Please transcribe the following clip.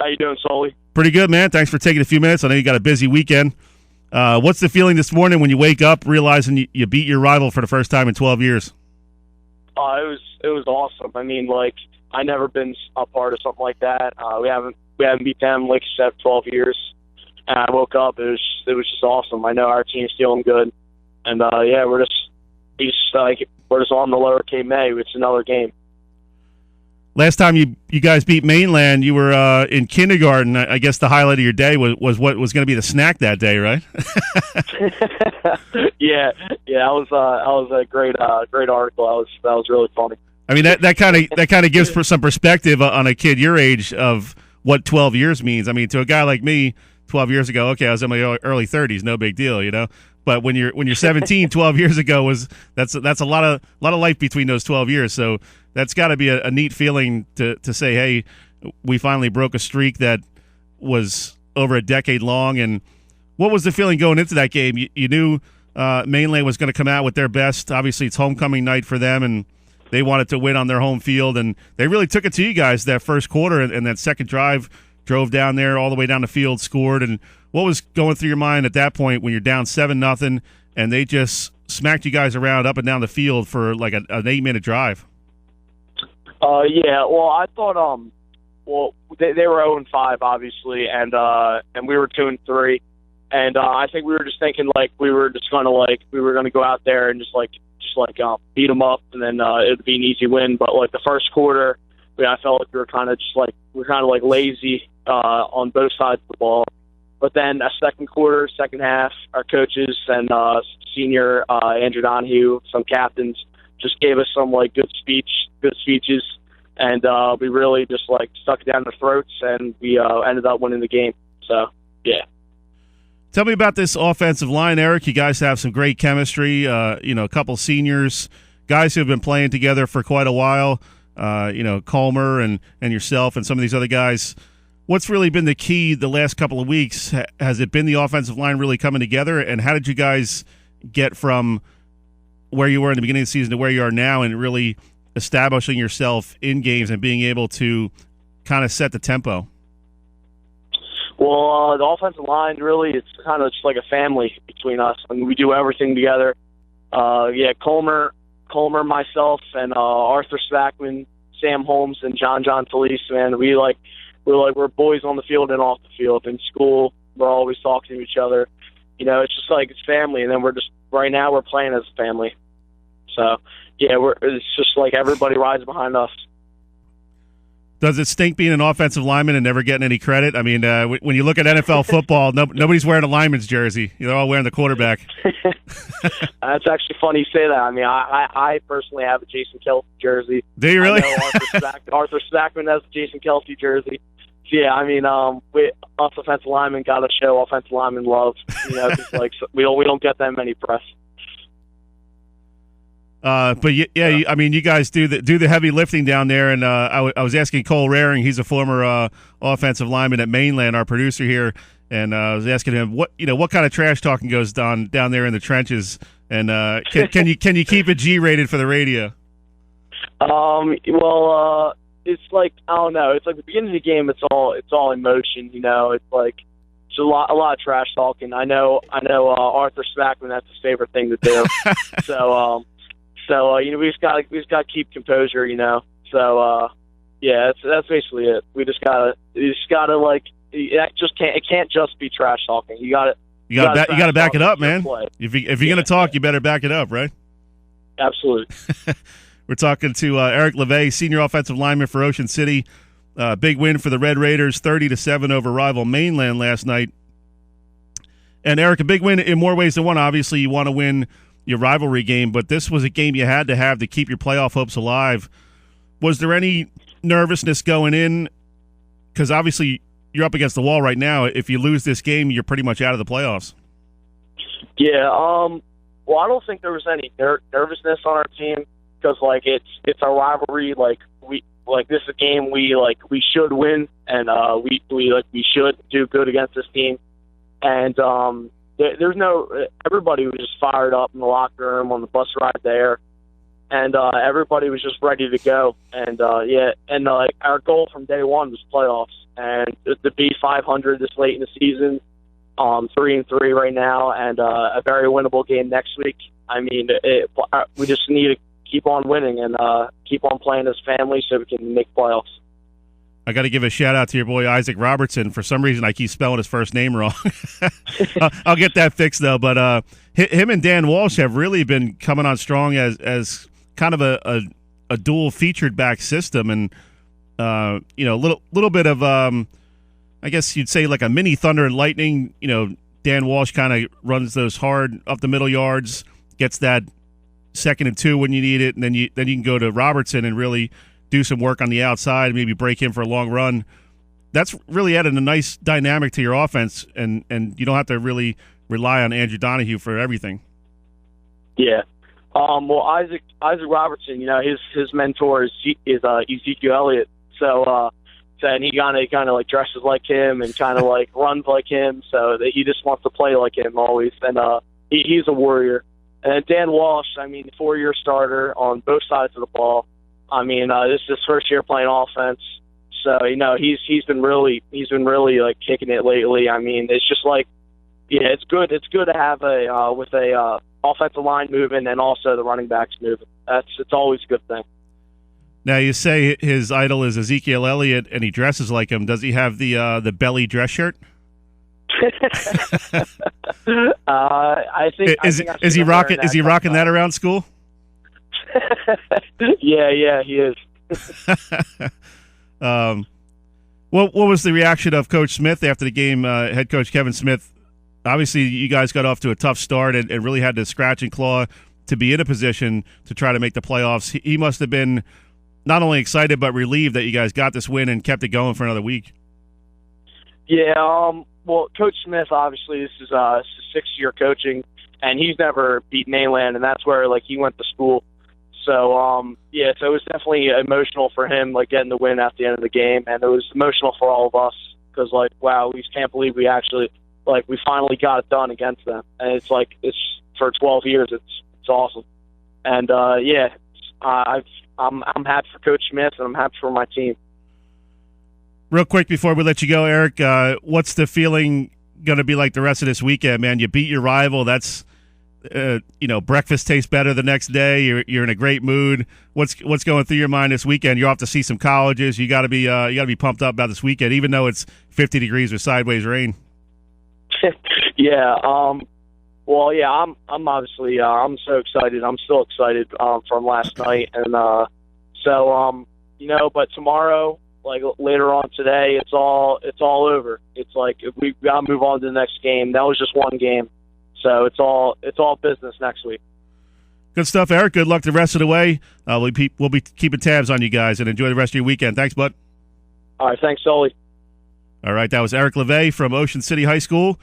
How you doing, Sully? Pretty good, man. Thanks for taking a few minutes. I know you got a busy weekend. What's the feeling this morning when you wake up realizing you beat your rival for the first time in 12 years? It was awesome. I mean, like, I never been a part of something like that. We haven't beat them, like you said, 12 years. And I woke up. It was just awesome. I know our team's feeling good, and we're just on the Lower Cape May. It's another game. Last time you guys beat Mainland, you were in kindergarten. I guess the highlight of your day was what was going to be the snack that day, right? yeah, that was a great article. That was really funny. I mean, that kind of gives some perspective on a kid your age of what 12 years means. I mean, to a guy like me, 12 years ago, okay, I was in my early 30s, no big deal, you know. But when you're 17, 12 years ago that's a lot of life between those 12 years. So that's got to be a neat feeling to say, hey, we finally broke a streak that was over a decade long. And what was the feeling going into that game? You knew Mainland was going to come out with their best. Obviously, it's homecoming night for them, and they wanted to win on their home field. And they really took it to you guys that first quarter, and that second drive, drove down there all the way down the field, scored. And what was going through your mind at that point when you're down 7-0 and they just smacked you guys around up and down the field for like an 8-minute drive? Well, I thought they were 0-5 obviously, and we were 2-3, and I think we were just thinking like we were gonna go out there and just beat them up, and then it'd be an easy win. But like the first quarter, I felt like we were kind of lazy on both sides of the ball. But then a second quarter, second half, our coaches and senior Andrew Donahue, some captains, just gave us some good speeches, and we really just stuck it down their throats, and we ended up winning the game. So yeah. Tell me about this offensive line, Eric. You guys have some great chemistry. A couple seniors, guys who have been playing together for quite a while. Comer and yourself and some of these other guys. What's really been the key the last couple of weeks? Has it been the offensive line really coming together? And how did you guys get from where you were in the beginning of the season to where you are now and really establishing yourself in games and being able to kind of set the tempo? Well, the offensive line, really, it's kind of just like a family between us. I mean, we do everything together. Comer, myself, and Arthur Spackman, Sam Holmes, and John Talise, man, we're boys on the field and off the field. In school, we're always talking to each other. It's just like it's family, and then right now we're playing as a family. So, yeah, it's just like everybody rides behind us. Does it stink being an offensive lineman and never getting any credit? I mean, when you look at NFL football, nobody's wearing a lineman's jersey. They're all wearing the quarterback. That's actually funny you say that. I mean, I personally have a Jason Kelce jersey. Do you really? I know Arthur Spackman has a Jason Kelce jersey. So, yeah, I mean, us offensive linemen got to show offensive linemen love. We don't get that many press. I mean, you guys do the heavy lifting down there, and I was asking Cole Raring, he's a former offensive lineman at Mainland, our producer here, and I was asking him what kind of trash talking goes down there in the trenches, and can you keep it G-rated for the radio? It's like, I don't know. It's like the beginning of the game. It's all emotion. It's like it's a lot of trash talking. I know. Arthur Spackman, that's his favorite thing to do. So we just got to keep composure. So that's basically it. We just gotta it can't just be trash talking. You gotta back it up, man. If you're gonna talk, you better back it up, right? Absolutely. We're talking to Eric Levai, senior offensive lineman for Ocean City. Big win for the Red Raiders, 30-7 over rival Mainland last night. And Eric, a big win in more ways than one. Obviously, you want to win your rivalry game, but this was a game you had to have to keep your playoff hopes alive. Was there any nervousness going in? Because obviously you're up against the wall right now. If you lose this game, you're pretty much out of the playoffs. Yeah. Well, I don't think there was any nervousness on our team. Because it's our rivalry, this is a game we should win, and we should do good against this team. And everybody was just fired up in the locker room on the bus ride there, and everybody was just ready to go. And like our goal from day one was playoffs, and to be 500 this late in the season, 3-3 right now, and a very winnable game next week. I mean, we just need to keep on winning and keep on playing as family so we can make playoffs. I got to give a shout out to your boy Isaac Robertson. For some reason, I keep spelling his first name wrong. I'll get that fixed though. But him and Dan Walsh have really been coming on strong as kind of a dual featured back system, and a little bit of I guess you'd say like a mini Thunder and Lightning. Dan Walsh kind of runs those hard up the middle yards, gets that 2nd and 2 when you need it, and then you can go to Robertson and really do some work on the outside, maybe break him for a long run. That's really added a nice dynamic to your offense, and you don't have to really rely on Andrew Donahue for everything. Yeah. Well, Isaac Robertson, his mentor is Ezekiel Elliott. So and he kind of like dresses like him and kind of like runs like him. So that he just wants to play like him always. And he's a warrior. And Dan Walsh, I mean, 4-year starter on both sides of the ball. I mean, this is his first year playing offense, so he's been really like kicking it lately. I mean, it's just like, yeah, it's good. It's good to have a offensive line moving and also the running backs moving. It's always a good thing. Now you say his idol is Ezekiel Elliott, and he dresses like him. Does he have the belly dress shirt? I think is he rocking that around school? Yeah, he is. What was the reaction of Coach Smith after the game? Head coach Kevin Smith. Obviously, you guys got off to a tough start and really had to scratch and claw to be in a position to try to make the playoffs. He must have been not only excited but relieved that you guys got this win and kept it going for another week. Yeah. Well, Coach Smith, obviously, this is his 6th year coaching, and he's never beat Mainland, and that's where like he went to school. So, so it was definitely emotional for him, like, getting the win at the end of the game. And it was emotional for all of us because, like, wow, we just can't believe we actually, like, we finally got it done against them. And it's, like, it's for 12 years. It's awesome. And, I'm happy for Coach Smith, and I'm happy for my team. Real quick before we let you go, Eric, what's the feeling going to be like the rest of this weekend, man? You beat your rival. That's... breakfast tastes better the next day. You're in a great mood. What's going through your mind this weekend? You're off to see some colleges. You got to be pumped up about this weekend, even though it's 50 degrees with sideways rain. Yeah. Well, yeah. I'm obviously I'm so excited. I'm still excited from last night, and but tomorrow, like later on today, it's all over. It's like we got to move on to the next game. That was just one game. So it's all business next week. Good stuff, Eric. Good luck the rest of the way. We'll be keeping tabs on you guys, and enjoy the rest of your weekend. Thanks, bud. All right, thanks, Sully. All right, that was Eric Levai from Ocean City High School.